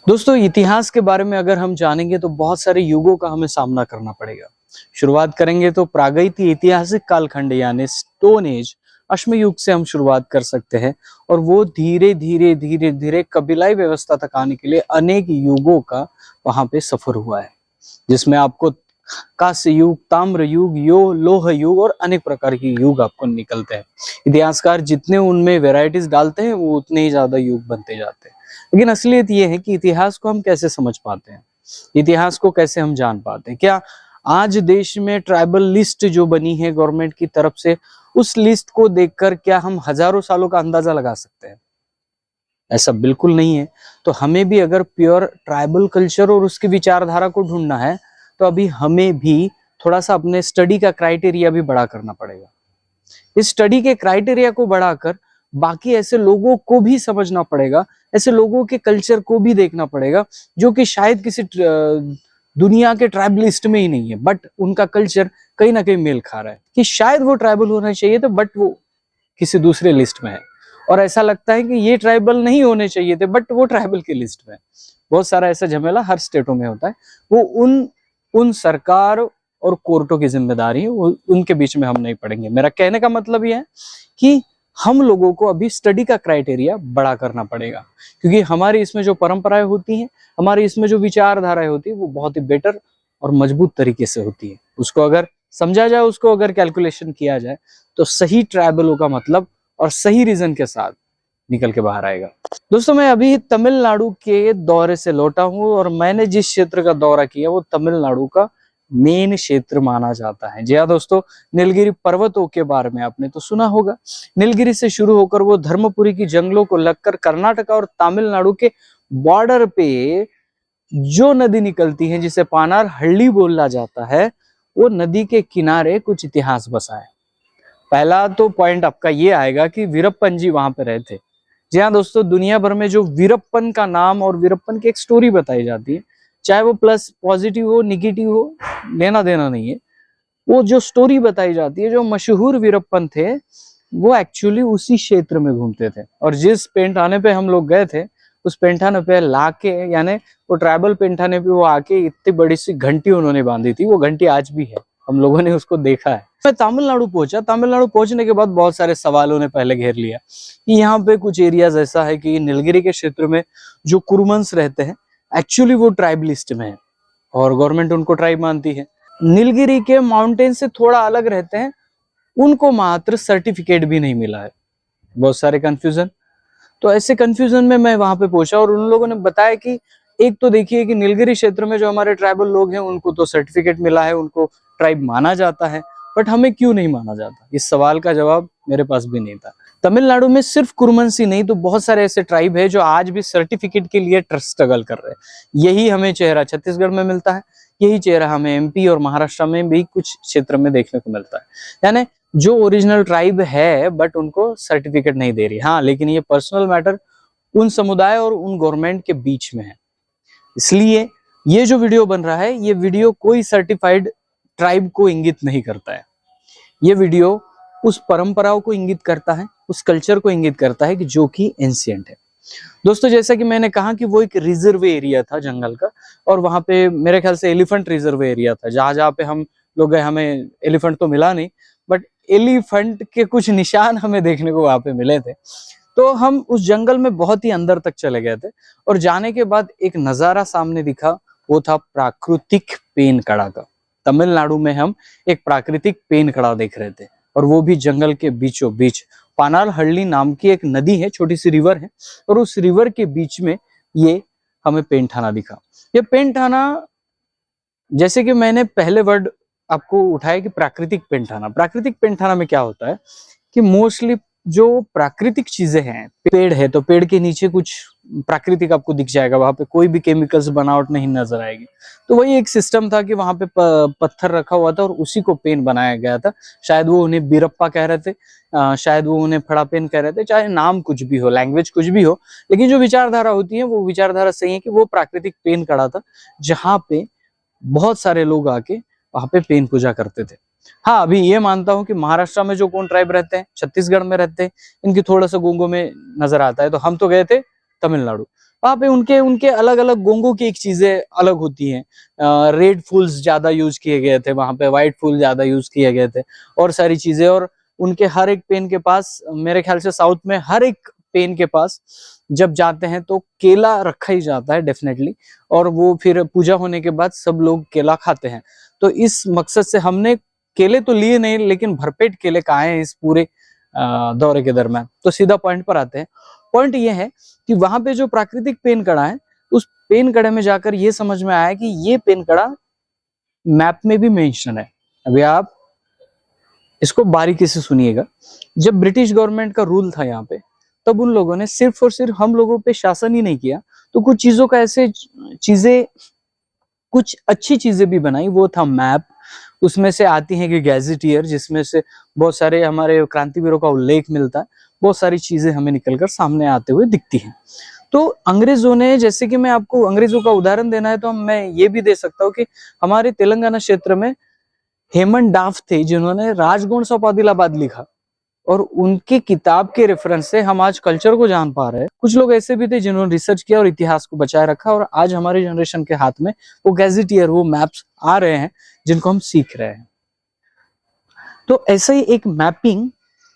दोस्तों, इतिहास के बारे में अगर हम जानेंगे तो बहुत सारे युगों का हमें सामना करना पड़ेगा। शुरुआत करेंगे तो प्रागैतिक ऐतिहासिक कालखंड यानी स्टोन एज अश्म युग से हम शुरुआत कर सकते हैं और वो धीरे धीरे धीरे धीरे कबीलाई व्यवस्था तक आने के लिए अनेक युगों का वहां पे सफर हुआ है, जिसमें आपको कांस्य युग, ताम्र युग, लोह युग और अनेक प्रकार के युग आपको निकलते हैं। इतिहासकार जितने उनमें वेराइटीज डालते हैं वो उतने ही ज्यादा युग बनते जाते हैं। लेकिन असलियत ये है कि इतिहास को हम कैसे समझ पाते हैं, इतिहास को कैसे हम जान पाते हैं। क्या आज देश में ट्राइबल लिस्ट जो बनी है गवर्नमेंट की तरफ से, उस लिस्ट को देखकर क्या हम हजारों सालों का अंदाजा लगा सकते हैं? ऐसा बिल्कुल नहीं है। तो हमें भी अगर प्योर ट्राइबल कल्चर और उसकी विचारधारा को ढूंढना है तो अभी हमें भी थोड़ा सा अपने स्टडी का क्राइटेरिया भी बड़ा करना पड़ेगा। इस स्टडी के क्राइटेरिया को बढ़ाकर बाकी ऐसे लोगों को भी समझना पड़ेगा, ऐसे लोगों के कल्चर को भी देखना पड़ेगा जो कि शायद किसी दुनिया के ट्राइबलिस्ट में ही नहीं है, बट उनका कल्चर कहीं ना कहीं मेल खा रहा है कि शायद वो ट्राइबल होना चाहिए था बट वो किसी दूसरे लिस्ट में है, और ऐसा लगता है कि ये ट्राइबल नहीं होने चाहिए थे बट वो ट्राइबल की लिस्ट में है। बहुत सारा ऐसा झमेला हर स्टेटों में होता है। वो उन सरकार और कोर्टों की जिम्मेदारी है, वो उनके बीच में हम नहीं पड़ेंगे। मेरा कहने का मतलब यह है कि हम लोगों को अभी स्टडी का क्राइटेरिया बड़ा करना पड़ेगा, क्योंकि हमारी इसमें जो परंपराएं होती हैं, हमारी इसमें जो विचारधाराएं होती है, वो बहुत ही बेटर और मजबूत तरीके से होती है। उसको अगर समझा जाए, उसको अगर कैलकुलेशन किया जाए तो सही ट्राइबलों का मतलब और सही रीजन के साथ निकल के बाहर आएगा। दोस्तों, मैं अभी तमिलनाडु के दौरे से लौटा हूं और मैंने जिस क्षेत्र का दौरा किया वो तमिलनाडु का मेन क्षेत्र माना जाता है। जी हाँ दोस्तों, नीलगिरी पर्वतों के बारे में आपने तो सुना होगा। नीलगिरी से शुरू होकर वो धर्मपुरी की जंगलों को लगकर कर्नाटक और तमिलनाडु के बॉर्डर पे जो नदी निकलती है, जिसे पानार हल्ली बोला जाता है, वो नदी के किनारे कुछ इतिहास बसा है। पहला तो पॉइंट आपका ये आएगा कि वीरप्पन जी वहां पे रहे थे। जी हाँ दोस्तों, दुनिया भर में जो वीरप्पन का नाम और वीरप्पन की एक स्टोरी बताई जाती है, चाहे वो प्लस पॉजिटिव हो निगेटिव हो, लेना देना नहीं है। वो जो स्टोरी बताई जाती है, जो मशहूर वीरप्पन थे वो एक्चुअली उसी क्षेत्र में घूमते थे, और जिस पेंठाने पे हम लोग गए थे उस पेंठाने पे लाके, यानी वो ट्राइबल पेंठाने पे वो आके इतनी बड़ी सी घंटी उन्होंने बांधी थी। वो घंटी आज भी है, हम लोगों ने उसको देखा है। मैं तमिलनाडु पहुंचा। तमिलनाडु पहुंचने के बाद बहुत सारे सवालों ने पहले घेर लिया कि यहाँ पे कुछ एरियाज ऐसा है कि नीलगिरी के क्षेत्र में जो कुरुमन्स रहते हैं एक्चुअली वो ट्राइब लिस्ट में है और गवर्नमेंट उनको ट्राइब मानती है। नीलगिरी के माउंटेन से थोड़ा अलग रहते हैं, उनको मात्र सर्टिफिकेट भी नहीं मिला है। बहुत सारे कंफ्यूजन। तो ऐसे कंफ्यूजन में मैं वहां पे पहुंचा और उन लोगों ने बताया कि एक तो देखिए कि नीलगिरी क्षेत्र में जो हमारे ट्राइबल लोग हैं उनको तो सर्टिफिकेट मिला है, उनको ट्राइब माना जाता है, बट हमें क्यों नहीं माना जाता? इस सवाल का जवाब मेरे पास भी नहीं था। तमिलनाडु में सिर्फ कुरुमन्स ही नहीं तो बहुत सारे ऐसे ट्राइब है जो आज भी सर्टिफिकेट के लिए स्ट्रगल कर रहे हैं। यही हमें चेहरा छत्तीसगढ़ में मिलता है, यही चेहरा हमें एमपी और महाराष्ट्र में भी कुछ क्षेत्र में देखने को मिलता है। यानी जो ओरिजिनल ट्राइब है बट उनको सर्टिफिकेट नहीं दे रही। हाँ, लेकिन ये पर्सनल मैटर उन समुदाय और उन गवर्नमेंट के बीच में है। इसलिए ये जो वीडियो बन रहा है, ये वीडियो कोई सर्टिफाइड ट्राइब को इंगित नहीं करता है। ये वीडियो उस परंपराओं को इंगित करता है, उस कल्चर को इंगित करता है कि जो कि एंशिएंट है। दोस्तों, जैसा कि मैंने कहा कि वो एक रिजर्व एरिया था जंगल का, और वहां पे मेरे ख्याल से एलिफेंट रिजर्व एरिया था। जहां जहां पे हम लोग गए, हमें एलिफेंट तो मिला नहीं, बट एलिफेंट के कुछ निशान हमें देखने को वहां पे मिले थे। तो हम उस जंगल में बहुत ही अंदर तक चले गए थे और जाने के बाद एक नजारा सामने दिखा, वो था प्राकृतिक पेनकड़ा का। तमिलनाडु में हम एक प्राकृतिक पेनकड़ा देख रहे थे, और वो भी जंगल के बीचों बीच। पानार हल्ली नाम की एक नदी है, छोटी सी रिवर है, और उस रिवर के बीच में ये हमें पेंठाना दिखा। ये पेंठाना, जैसे कि मैंने पहले वर्ड आपको उठाया कि प्राकृतिक पेंठाना। प्राकृतिक पेंठाना में क्या होता है कि मोस्टली जो प्राकृतिक चीजें हैं, पेड़ है तो पेड़ के नीचे कुछ प्राकृतिक आपको दिख जाएगा, वहां पे कोई भी केमिकल्स बनावट नहीं नजर आएगी। तो वही एक सिस्टम था कि वहां पे पत्थर रखा हुआ था और उसी को पेन बनाया गया था। शायद वो उन्हें बीरप्पा कह रहे थे, शायद वो उन्हें फड़ा पेन कह रहे थे, चाहे नाम कुछ भी हो, लैंग्वेज कुछ भी हो, लेकिन जो विचारधारा होती है वो विचारधारा सही है कि वो प्राकृतिक पेन कड़ा था, जहां पे बहुत सारे लोग आके वहां पे पेन पूजा करते थे। हाँ, अभी ये मानता हूँ कि महाराष्ट्र में जो कौन ट्राइब रहते हैं, छत्तीसगढ़ में रहते हैं, इनकी थोड़ा सा गूंगों में नजर आता है। तो हम तो गए थे तमिलनाडु, वहां पे उनके उनके अलग अलग गोंगों की एक चीजें अलग होती हैं। रेड फूल्स ज्यादा यूज किए गए थे वहां पे, व्हाइट फूल ज्यादा यूज किए गए थे और सारी चीजें। और उनके हर एक पेन के पास, मेरे ख्याल से साउथ में हर एक पेन के पास जब जाते हैं तो केला रखा ही जाता है डेफिनेटली, और वो फिर पूजा होने के बाद सब लोग केला खाते हैं। तो इस मकसद से हमने केले तो लिए नहीं, लेकिन भरपेट केले खाए हैं इस पूरे दौरे के दरम्यान। तो सीधा पॉइंट पर आते हैं। पॉइंट ये है कि वहां पे जो प्राकृतिक पेन कड़ा है, उस पेन कड़े में जाकर ये समझ में आया कि ये पेन कड़ा मैप में भी मेंशन है। अभी आप इसको बारीकी से सुनिएगा। जब ब्रिटिश गवर्नमेंट का रूल था यहाँ पे, तब उन लोगों ने सिर्फ और सिर्फ हम लोगों पे शासन ही नहीं किया, तो कुछ चीजों का ऐसे चीजें, कुछ अच्छी चीजें भी बनाई। वो था मैप। उसमें से आती है कि गैजेटियर, जिसमें से बहुत सारे हमारे क्रांतिवीरों का उल्लेख मिलता है। बहुत सारी चीजें हमें निकलकर सामने आते हुए दिखती हैं। तो अंग्रेजों ने, जैसे कि मैं आपको अंग्रेजों का उदाहरण देना है तो मैं ये भी दे सकता हूँ कि हमारे तेलंगाना क्षेत्र में हेमंत डाफ थे, जिन्होंने राजगोंड ऑफ आदिलाबाद लिखा, और उनकी किताब के रेफरेंस से हम आज कल्चर को जान पा रहे हैं। कुछ लोग ऐसे भी थे जिन्होंने रिसर्च किया और इतिहास को बचाए रखा, और आज हमारी जनरेशन के हाथ में वो गैजेटियर, वो मैप्स आ रहे हैं जिनको हम सीख रहे हैं। तो ऐसे ही एक मैपिंग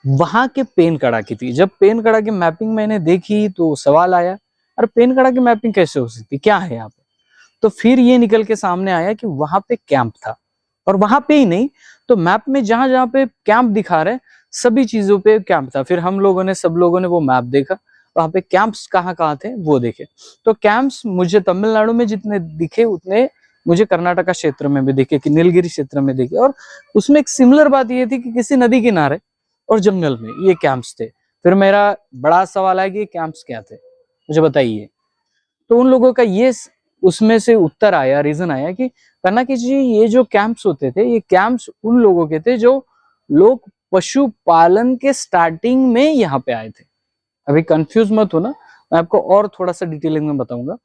वहां के पेन कड़ा की थी। जब पेन कड़ा की मैपिंग मैंने देखी तो सवाल आया, अरे पेन कड़ा की मैपिंग कैसे हो सकती, क्या है यहाँ पे? तो फिर ये निकल के सामने आया कि वहां पे कैंप था, और वहां पे ही नहीं तो मैप में जहां जहां पे कैंप दिखा रहे सभी चीजों पे कैंप था। फिर हम लोगों ने, सब लोगों ने वो मैप देखा, वहां पे कैंप्स कहाँ कहाँ थे वो देखे। तो कैंप्स मुझे तमिलनाडु में जितने दिखे उतने मुझे कर्नाटका क्षेत्र में भी दिखे, कि नीलगिरी क्षेत्र में दिखे। और उसमें एक सिमिलर बात ये थी कि किसी नदी किनारे और जंगल में ये कैंप्स थे। फिर मेरा बड़ा सवाल है कि ये कैंप्स क्या थे, मुझे बताइए। तो उन लोगों का ये उसमें से उत्तर आया, रीजन आया कि कर्नाटक जी, ये जो कैंप्स होते थे, ये कैंप्स उन लोगों के थे जो लोग पशुपालन के स्टार्टिंग में यहाँ पे आए थे। अभी कंफ्यूज मत हो ना, मैं आपको और थोड़ा सा डिटेलिंग में बताऊंगा।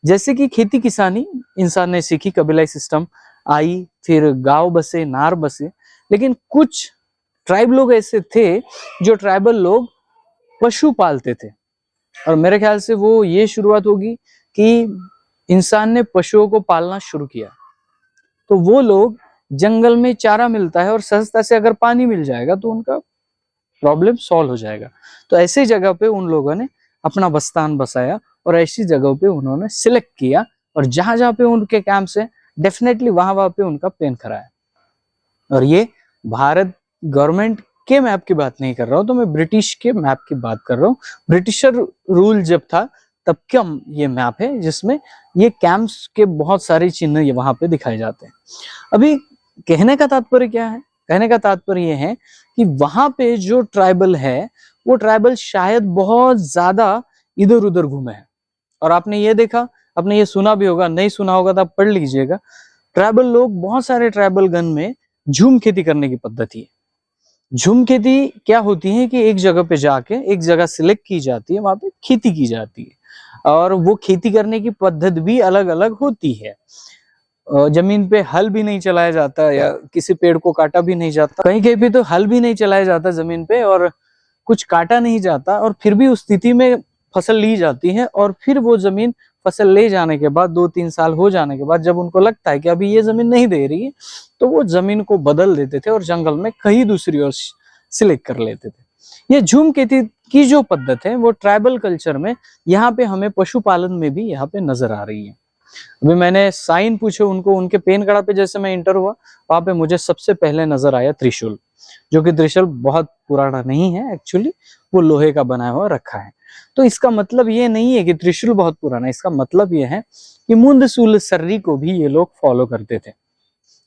जैसे कि खेती किसानी इंसान ने सीखी, कबीलाई सिस्टम आई, फिर गांव बसे, नार बसे, लेकिन कुछ ट्राइब लोग ऐसे थे जो ट्राइबल लोग पशु पालते थे। और मेरे ख्याल से वो ये शुरुआत होगी कि इंसान ने पशुओं को पालना शुरू किया। तो वो लोग, जंगल में चारा मिलता है और सस्ता से अगर पानी मिल जाएगा तो उनका प्रॉब्लम सॉल्व हो जाएगा। तो ऐसी जगह पे उन लोगों ने अपना बस्तान बसाया और ऐसी जगह पे उन्होंने सिलेक्ट किया, और जहां जहां पे उनके कैंप से डेफिनेटली वहां वहां पे उनका पेन कराया। और ये भारत गवर्नमेंट के मैप की बात नहीं कर रहा हूं, तो मैं ब्रिटिश के मैप की बात कर रहा हूँ। ब्रिटिशर रूल जब था तब का ये मैप है, जिसमें ये कैंप्स के बहुत सारे चिन्ह ये वहां पे दिखाए जाते हैं। अभी कहने का तात्पर्य क्या है? कहने का तात्पर्य ये है कि वहां पे जो ट्राइबल है, वो ट्राइबल शायद बहुत ज्यादा इधर उधर घूमे हैं। और आपने ये देखा, आपने ये सुना भी होगा, नहीं सुना होगा तो आप पढ़ लीजिएगा। ट्राइबल लोग, बहुत सारे ट्राइबल गन में झूम खेती करने की पद्धति है। झूम खेती क्या होती है कि एक जगह पे जाके, एक जगह सिलेक्ट की जाती है, वहां पे खेती की जाती है, और वो खेती करने की पद्धति भी अलग अलग होती है। जमीन पे हल भी नहीं चलाया जाता, या किसी पेड़ को काटा भी नहीं जाता। कहीं कहीं पे तो हल भी नहीं चलाया जाता जमीन पे, और कुछ काटा नहीं जाता, और फिर भी उस स्थिति में फसल ली जाती है। और फिर वो जमीन फसल ले जाने के बाद 2-3 साल हो जाने के बाद जब उनको लगता है कि अभी ये जमीन नहीं दे रही है, तो वो जमीन को बदल देते थे और जंगल में कहीं दूसरी ओर सिलेक्ट कर लेते थे। ये झूम खेती की जो पद्धत है वो ट्राइबल कल्चर में यहाँ पे हमें पशुपालन में भी यहाँ पे नजर आ रही है। अभी मैंने साइन पूछे उनको, उनके पेन कड़ा पे जैसे मैं इंटर हुआ, वहां पे मुझे सबसे पहले नजर आया त्रिशूल, जो कि त्रिशूल बहुत पुराना नहीं है एक्चुअली, वो लोहे का बनाया हुआ रखा है। तो इसका मतलब ये नहीं है कि त्रिशूल बहुत पुराना है, इसका मतलब ये है कि मुंद सूल सर्री को भी ये लोग फॉलो करते थे।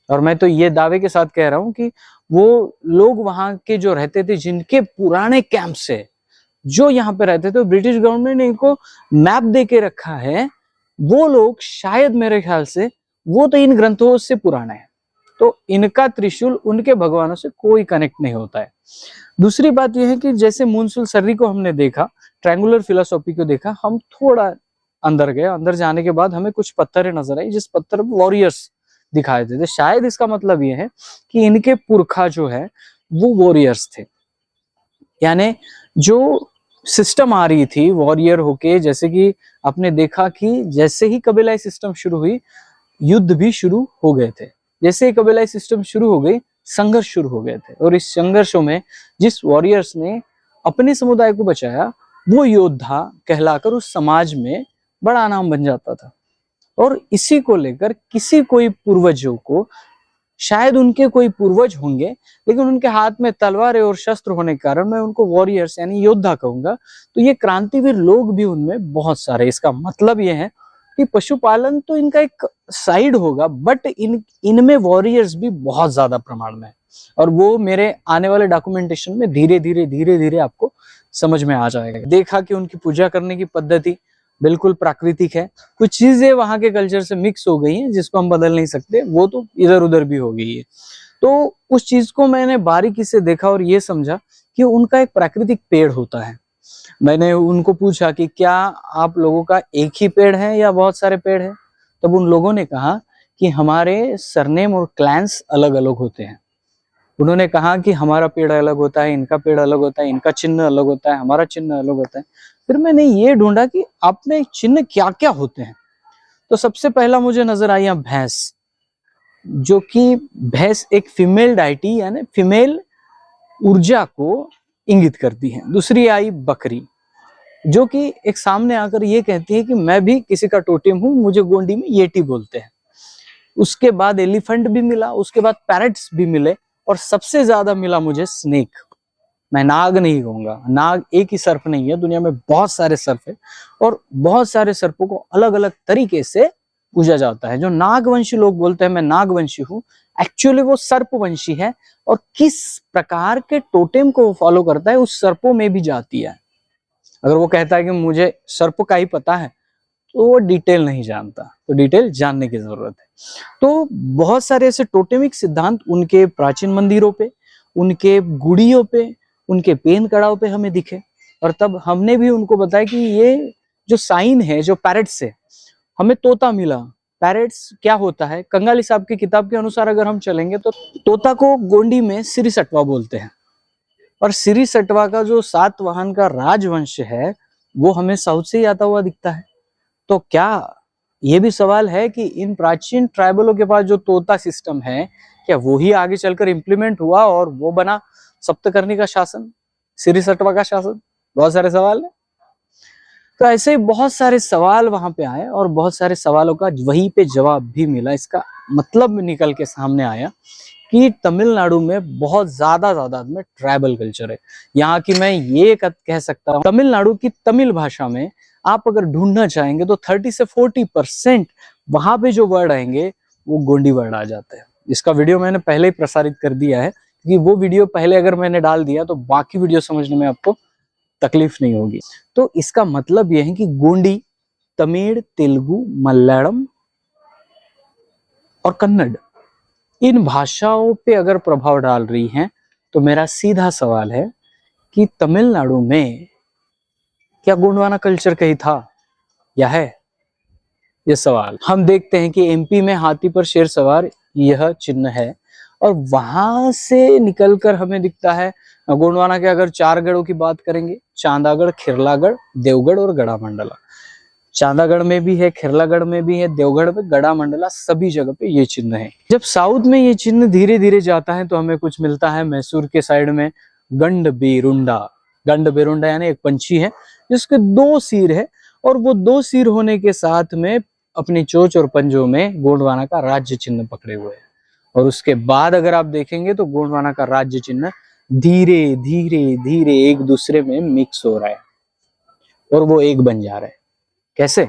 और मैं तो ये दावे के साथ कह रहा हूं कि वो लोग वहां के जो रहते थे, जिनके पुराने कैंप से जो यहाँ पे रहते थे, ब्रिटिश गवर्नमेंट ने इनको मैप दे के रखा है, वो लोग शायद मेरे ख्याल से वो तो इन ग्रंथों से पुराना है, तो इनका त्रिशूल उनके भगवानों से कोई कनेक्ट नहीं होता है। दूसरी बात यह है कि जैसे मूनसूल सर्री को हमने देखा, ट्रायंगुलर फिलोसॉफी को देखा, हम थोड़ा अंदर गए, अंदर जाने के बाद हमें कुछ पत्थरें नजर आई, जिस पत्थर में वॉरियर्स दिखाए थे। शायद इसका मतलब यह है कि इनके पुरखा जो है वो वॉरियर्स थे, यानी जो सिस्टम आ रही थी वॉरियर होके, जैसे कि आपने देखा कि जैसे ही कबीलाई सिस्टम शुरू हुई, युद्ध भी शुरू हो गए थे। जैसे ही कबीलाई सिस्टम शुरू हो गई, संघर्ष शुरू हो गए थे। और इस संघर्षों में जिस वॉरियर्स ने अपने समुदाय को बचाया, वो योद्धा कहलाकर उस समाज में बड़ा नाम बन जाता था। और इसी को लेकर किसी कोई पूर्वजों को, शायद उनके कोई पूर्वज होंगे लेकिन उनके हाथ में तलवारें और शस्त्र होने के कारण मैं उनको वॉरियर्स यानी योद्धा कहूंगा। तो ये क्रांतिवीर लोग भी उनमें बहुत सारे। इसका मतलब ये है कि पशुपालन तो इनका एक साइड होगा, बट इनमें वॉरियर्स भी बहुत ज्यादा प्रमाण में है। और वो मेरे आने वाले डॉक्यूमेंटेशन में धीरे धीरे आपको समझ में आ जाएगा। देखा कि उनकी पूजा करने की पद्धति बिल्कुल प्राकृतिक है। कुछ चीजें वहां के कल्चर से मिक्स हो गई हैं जिसको हम बदल नहीं सकते, वो तो इधर उधर भी हो गई है। तो उस चीज को मैंने बारीकी से देखा और ये समझा कि उनका एक प्राकृतिक पेड़ होता है। मैंने उनको पूछा कि क्या आप लोगों का एक ही पेड़ है या बहुत सारे पेड़ हैं? तब उन लोगों ने कहा कि हमारे सरनेम और क्लैंस अलग अलग होते हैं। उन्होंने कहा कि हमारा पेड़ अलग होता है, इनका पेड़ अलग होता है, इनका चिन्ह अलग होता है, हमारा चिन्ह अलग होता है। फिर मैंने ये ढूंढा कि आप में चिन्ह क्या क्या होते हैं। तो सबसे पहला मुझे नजर आई यहाँ भैंस, जो कि भैंस एक फीमेल डाइटी यानी फीमेल ऊर्जा को इंगित करती है। दूसरी आई बकरी, जो कि एक सामने आकर ये कहती है कि मैं भी किसी का टोटेम हूं, मुझे गोंडी में येटी बोलते हैं। उसके बाद एलिफेंट भी मिला, उसके बाद पैरट्स भी मिले, और सबसे ज्यादा मिला मुझे स्नेक। मैं नाग नहीं कहूंगा, नाग एक ही सर्प नहीं है, दुनिया में बहुत सारे सर्प है और बहुत सारे सर्पों को अलग अलग तरीके से पूजा जाता है। जो नागवंशी लोग बोलते हैं मैं नागवंशी हूँ, एक्चुअली वो सर्पवंशी है। और किस प्रकार के टोटेम को वो फॉलो करता है उस सर्पों में भी जाती है। अगर वो कहता है कि मुझे सर्प का ही पता है तो वो डिटेल नहीं जानता, तो डिटेल जानने की जरूरत है। तो बहुत सारे ऐसे टोटेमिक सिद्धांत उनके प्राचीन मंदिरों पे, उनके गुड़ियों पे, उनके पेन कड़ाव पे हमें दिखे। और तब हमने भी उनको बताया कि ये जो साइन है, जो पैरेट्स है, हमें तोता मिला। पैरेट्स क्या होता है, कंगाली साहब की किताब के अनुसार अगर हम चलेंगे तो तोता को गोंडी में सिरी सटवा बोलते हैं। और सिरी सटवा का जो सातवाहन का राजवंश है वो हमें साउथ से ही आता हुआ दिखता है। तो क्या ये भी सवाल है कि इन प्राचीन ट्राइबलों के पास जो तोता सिस्टम है, क्या वो ही आगे चलकर इंप्लीमेंट हुआ और वो बना सप्तकर्णी का शासन, सिरी सटवा का शासन? बहुत सारे सवाल है। तो ऐसे ही बहुत सारे सवाल वहां पे आए और बहुत सारे सवालों का वहीं पे जवाब भी मिला। इसका मतलब निकल के सामने आया कि तमिलनाडु में बहुत ज्यादा तादाद में ट्राइबल कल्चर है। यहाँ की मैं ये कह सकता हूँ, तमिलनाडु की तमिल भाषा में आप अगर ढूंढना चाहेंगे तो 30 से 40% वहां पे जो वर्ड आएंगे वो गोंडी वर्ड आ जाते हैं। इसका वीडियो मैंने पहले ही प्रसारित कर दिया है, क्योंकि वो वीडियो पहले अगर मैंने डाल दिया तो बाकी वीडियो समझने में आपको तकलीफ नहीं होगी। तो इसका मतलब यह है कि गोंडी तमिल, तेलुगु, मलयालम और कन्नड़, इन भाषाओं पे अगर प्रभाव डाल रही हैं, तो मेरा सीधा सवाल है कि तमिलनाडु में क्या गोंडवाना कल्चर कहीं था या है? ये सवाल हम देखते हैं कि एमपी में हाथी पर शेर सवार यह चिन्ह है, और वहां से निकलकर हमें दिखता है गोंडवाना के अगर 4 गढ़ों की बात करेंगे, चांदागढ़, खिरलागढ़, देवगढ़ और गढ़ामंडला। चांदागढ़ में भी है, खिरलागढ़ में भी है, देवगढ़ में, गढ़ामंडला, सभी जगह पे ये चिन्ह है। जब साउथ में ये चिन्ह धीरे धीरे जाता है तो हमें कुछ मिलता है मैसूर के साइड में गंडबेरुंडा। गंडबेरुंडा यानी एक पंछी है जिसके 2 सिर है, और वो 2 सिर होने के साथ में अपनी चोंच और पंजों में गोंडवाना का राज्य चिन्ह पकड़े हुए है। और उसके बाद अगर आप देखेंगे तो गोंडवाना का राज्य चिन्ह धीरे धीरे धीरे एक दूसरे में मिक्स हो रहा है और वो एक बन जा रहा है। कैसे?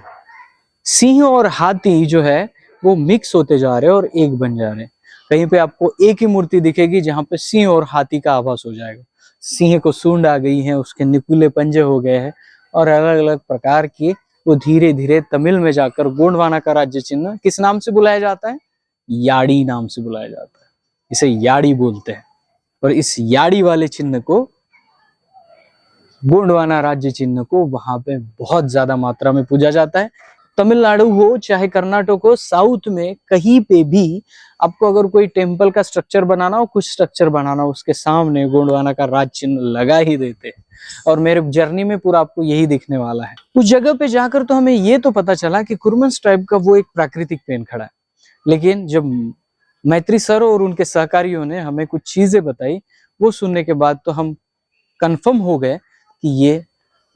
सिंह और हाथी जो है वो मिक्स होते जा रहे हैं और एक बन जा रहे हैं। कहीं पे आपको एक ही मूर्ति दिखेगी जहां पे सिंह और हाथी का आभास हो जाएगा। सिंह को सूंड आ गई है, उसके निकुले पंजे हो गए हैं, और अलग अलग प्रकार की वो धीरे धीरे तमिल में जाकर गोंडवाना का राज्य चिन्ह किस नाम से बुलाया जाता है? याड़ी नाम से बुलाया जाता है। इसे याड़ी बोलते हैं, और इस याड़ी वाले चिन्ह को, गोंडवाना राज्य चिन्ह को, वहां पे बहुत ज्यादा मात्रा में पूजा जाता है। तमिलनाडु हो चाहे कर्नाटक हो, साउथ में कहीं पे भी आपको अगर कोई टेम्पल का स्ट्रक्चर बनाना हो, कुछ स्ट्रक्चर बनाना हो, उसके सामने गोंडवाना का राज चिन्ह लगा ही देते हैं। और मेरे जर्नी में पूरा आपको यही दिखने वाला है। उस जगह पे जाकर तो हमें ये तो पता चला कि कुर्मन ट्राइब का वो एक प्राकृतिक पेन खड़ा है, लेकिन जब मैत्री सर और उनके सहकारियों ने हमें कुछ चीजें बताई, वो सुनने के बाद तो हम कंफर्म हो गए कि ये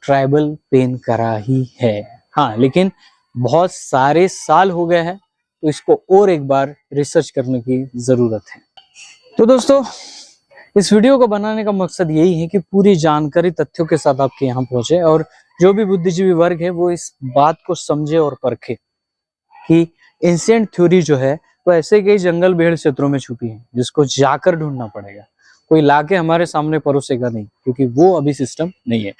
ट्राइबल पेन करा ही है। हाँ, लेकिन बहुत सारे साल हो गए हैं, तो इसको और एक बार रिसर्च करने की जरूरत है। तो दोस्तों, इस वीडियो को बनाने का मकसद यही है कि पूरी जानकारी तथ्यों के साथ आपके यहाँ पहुंचे और जो भी बुद्धिजीवी वर्ग है वो इस बात को समझे और परखे कि एंशिएंट थ्योरी जो है वो ऐसे कई जंगल भेड़ क्षेत्रों में छुपी है, जिसको जाकर ढूंढना पड़ेगा। कोई लाके हमारे सामने परोसेगा नहीं, क्योंकि वो अभी सिस्टम नहीं है।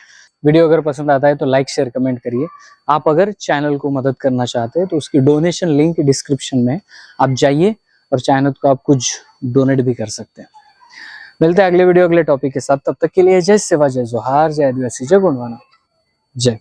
वीडियो अगर पसंद आता है तो लाइक शेयर कमेंट करिए। आप अगर चैनल को मदद करना चाहते हैं तो उसकी डोनेशन लिंक डिस्क्रिप्शन में आप जाइए और चैनल को आप कुछ डोनेट भी कर सकते हैं। मिलते हैं अगले वीडियो अगले टॉपिक के साथ। तब तक के लिए जय सेवा, जय जोहार, जय आदिवासी, जय गोंडवाना, जय।